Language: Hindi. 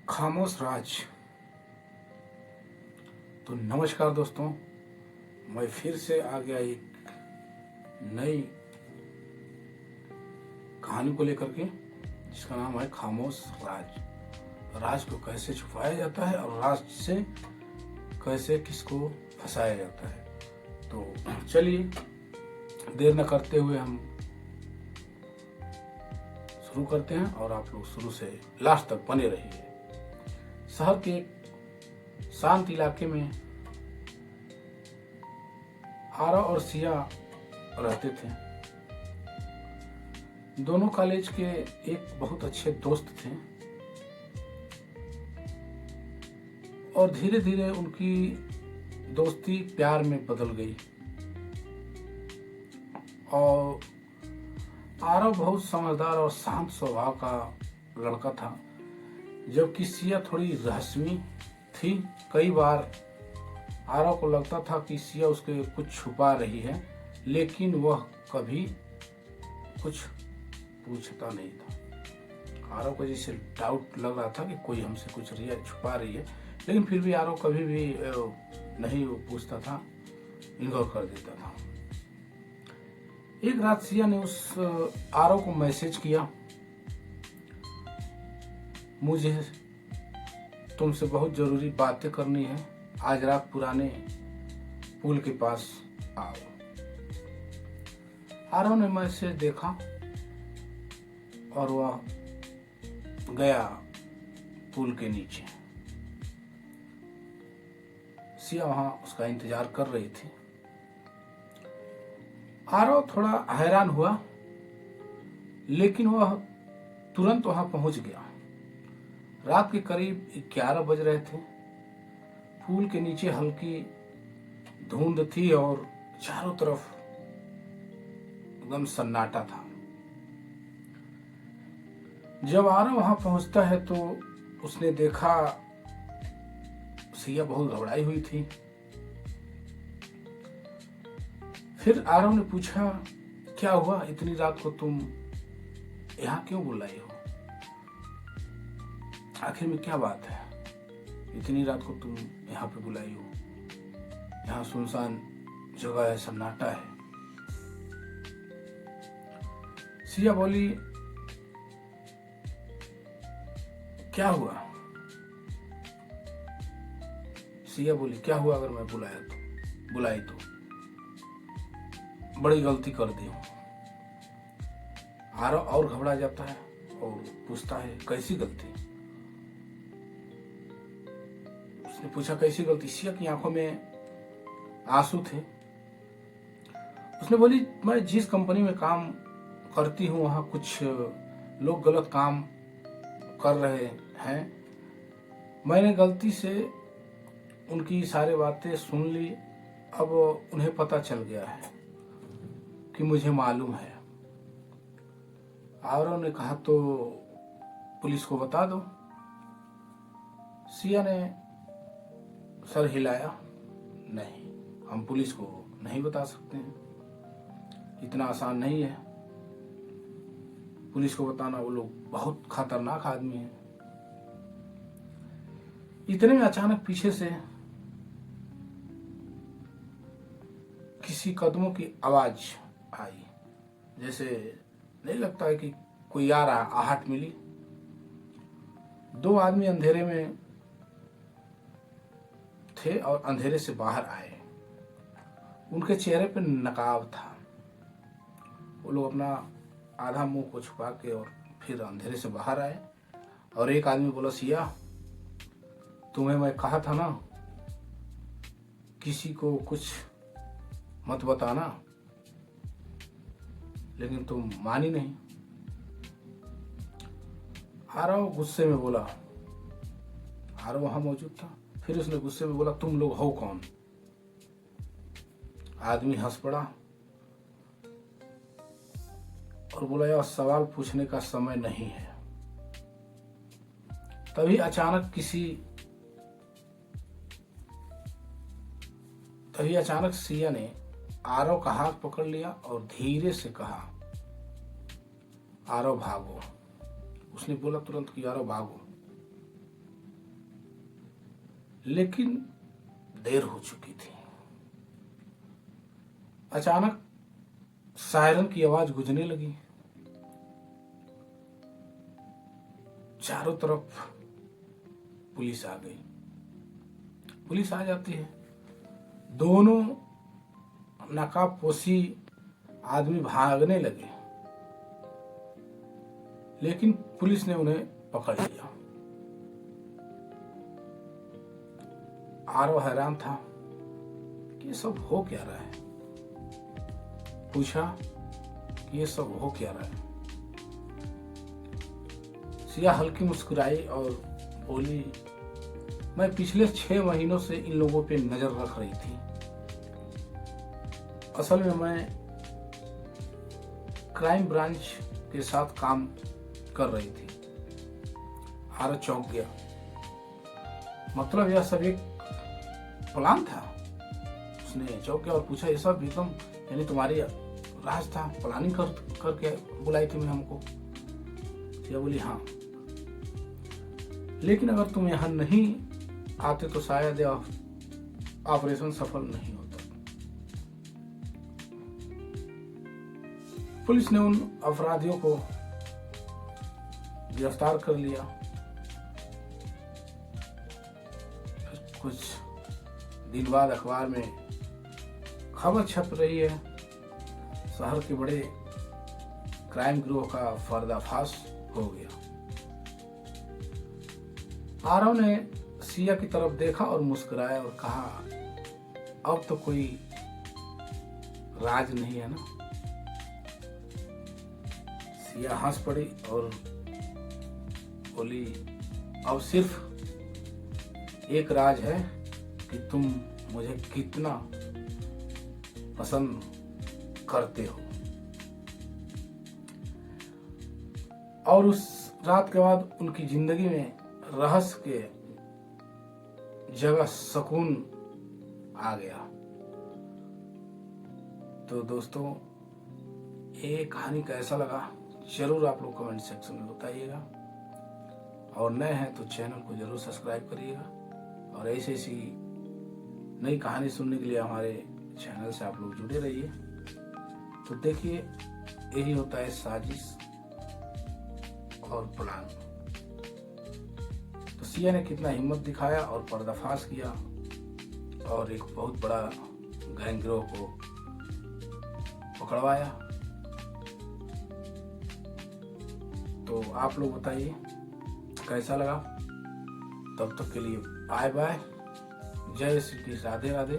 खामोश राज। तो नमस्कार दोस्तों, मैं फिर से आ गया एक नई कहानी को लेकर के, जिसका नाम है खामोश राज। राज को कैसे छुपाया जाता है और राज से कैसे किसको फंसाया जाता है। तो चलिए देर न करते हुए हम शुरू करते हैं और आप लोग शुरू से लास्ट तक बने रहिए। शहर के एक शांत इलाके में आरा और सिया रहते थे। दोनों कॉलेज के एक बहुत अच्छे दोस्त थे और धीरे धीरे उनकी दोस्ती प्यार में बदल गई। और आरव बहुत समझदार और शांत स्वभाव का लड़का था, जबकि सिया थोड़ी रहस्यमयी थी। कई बार आरव को लगता था कि सिया उसके कुछ छुपा रही है, लेकिन वह कभी कुछ पूछता नहीं था। आरव को जैसे डाउट लग रहा था कि कोई हमसे कुछ छुपा रही है, लेकिन फिर भी आरव कभी भी नहीं पूछता था, इग्नोर कर देता था। एक रात सिया ने उस आरव को मैसेज किया, मुझे तुमसे बहुत जरूरी बातें करनी है, आज रात पुराने पुल के पास आओ। आरव ने मैसेज देखा और वह गया पुल के नीचे। सिया वहां उसका इंतजार कर रही थी। आरव थोड़ा हैरान हुआ, लेकिन वह तुरंत वहां पहुंच गया। रात के करीब 11 बज रहे थे। पुल के नीचे हल्की धुंध थी और चारों तरफ एकदम सन्नाटा था। जब आरव वहां पहुंचता है तो उसने देखा सिया बहुत घबराई हुई थी। फिर आरव ने पूछा, क्या हुआ, इतनी रात को तुम यहाँ क्यों बुलाई हो? आखिर में क्या बात है, इतनी रात को तुम यहाँ पे बुलाई हो? यहाँ सुनसान जगह है, सन्नाटा है। सिया बोली, क्या हुआ? सिया बोली, क्या हुआ अगर मैं बुलाई तो बड़ी गलती कर दी हूं। आरव और घबरा जाता है और पूछता है, कैसी गलती? उसने पूछा, कैसी गलती? सिया की आंखों में आंसू थे। उसने बोली, मैं जिस कंपनी में काम करती हूँ वहां कुछ लोग गलत काम कर रहे हैं। मैंने गलती से उनकी सारी बातें सुन ली। अब उन्हें पता चल गया है कि मुझे मालूम है। आरव ने कहा, तो पुलिस को बता दो। सिया ने सर हिलाया, नहीं, हम पुलिस को नहीं बता सकते हैं, इतना आसान नहीं है। पुलिस को बताना, वो लोग बहुत खतरनाक आदमी हैं। इतने में अचानक पीछे से किसी कदमों की आवाज आई। जैसे नहीं लगता है कि कोई आ रहा, आहट मिली। दो आदमी अंधेरे में थे और अंधेरे से बाहर आए। उनके चेहरे पे नकाब था। वो लोग अपना आधा मुंह को छुपा के और फिर अंधेरे से बाहर आए। और एक आदमी बोला, सिया, तुम्हें मैं कहा था ना किसी को कुछ मत बताना, लेकिन तुम मानी नहीं। आरव गुस्से में बोला, आरव वहां मौजूद था। फिर उसने गुस्से में बोला, तुम लोग हो कौन? आदमी हंस पड़ा और बोला, यह सवाल पूछने का समय नहीं है। तभी अचानक सिया ने आरव का हाथ पकड़ लिया और धीरे से कहा, आरव भागो। उसने बोला तुरंत कि आरव भागो। लेकिन देर हो चुकी थी। अचानक सायरन की आवाज गूंजने लगी। चारों तरफ पुलिस आ गई। पुलिस आ जाती है, दोनों नकाबपोशी आदमी भागने लगे, लेकिन पुलिस ने उन्हें पकड़ लिया। आरव हैरान था कि ये सब हो क्या रहा है। पूछा कि ये सब हो क्या रहा है। सिया हल्की मुस्कुराई और बोली, मैं पिछले 6 महीनों से इन लोगों पे नजर रख रही थी। असल में मैं क्राइम ब्रांच के साथ काम कर रही थी। आरव चौंक गया। मतलब यह सब एक प्लान था? उसने चौंक गया और पूछा, ये सब विक्रम यानी तुम्हारी राज था? प्लानिंग करके बुलाई थी मैं हमको? सिया बोली, हाँ, लेकिन अगर तुम यहां नहीं आते तो शायद यह ऑपरेशन सफल नहीं होता। पुलिस ने उन अपराधियों को गिरफ्तार कर लिया। कुछ दिन बाद अखबार में खबर छप रही है, शहर के बड़े क्राइम गिरोह का पर्दाफाश हो गया। आरव ने सिया की तरफ देखा और मुस्कुराया और कहा, अब तो कोई राज नहीं है ना? सिया हंस पड़ी और बोली, अब सिर्फ एक राज है कि तुम मुझे कितना पसंद करते हो। और उस रात के बाद उनकी जिंदगी में रहस्य के जगह सुकून आ गया। तो दोस्तों, ये कहानी कैसा लगा जरूर आप लोग कमेंट सेक्शन में बताइएगा, और नए हैं तो चैनल को जरूर सब्सक्राइब करिएगा, और ऐसी नई कहानी सुनने के लिए हमारे चैनल से आप लोग जुड़े रहिए। तो देखिए, यही होता है साजिश और प्लान। तो सिया ने कितना हिम्मत दिखाया और पर्दाफाश किया और एक बहुत बड़ा गैंग गिरोह को पकड़वाया। तो आप लोग बताइए कैसा लगा। तब तक के लिए बाय बाय, जय श्री कृष्ण, राधे राधे।